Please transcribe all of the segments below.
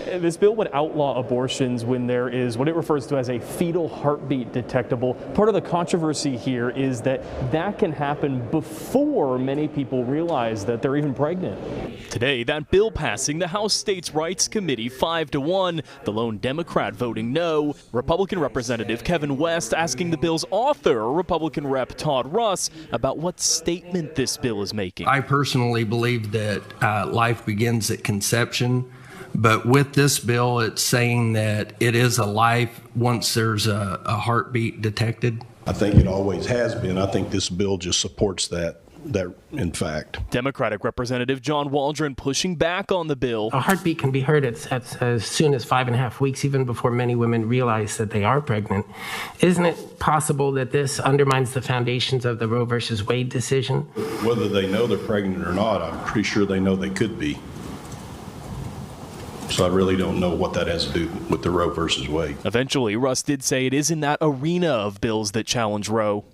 This bill would outlaw abortions when there is what it refers to as a fetal heartbeat detectable. Part of the controversy here is that that can happen before many people realize that they're even pregnant. Today, that bill passing the House States Rights Committee 5-1, the lone Democrat voting no. Republican Representative Kevin West asking the bill's author, Republican Rep. Todd Russ, about what statement this bill is making. I personally believe that life begins at conception. But with this bill, it's saying that it is a life once there's a heartbeat detected. I think it always has been. I think this bill just supports that in fact. Democratic Representative John Waldron pushing back on the bill. A heartbeat can be heard at as soon as 5.5 weeks, even before many women realize that they are pregnant. Isn't it possible that this undermines the foundations of the Roe versus Wade decision? Whether they know they're pregnant or not, I'm pretty sure they know they could be. So I really don't know what that has to do with the Roe versus Wade. Eventually, Russ did say it is in that arena of bills that challenge Roe.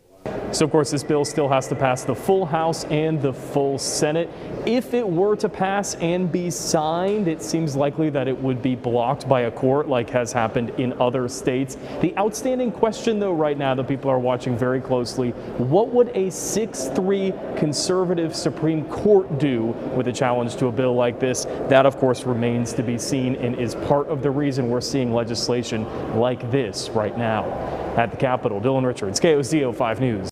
So, of course, this bill still has to pass the full House and the full Senate. If it were to pass and be signed, it seems likely that it would be blocked by a court like has happened in other states. The outstanding question, though, right now that people are watching very closely, what would a 6-3 conservative Supreme Court do with a challenge to a bill like this? That, of course, remains to be seen and is part of the reason we're seeing legislation like this right now. At the Capitol, Dylan Richards, KOCO 5 News.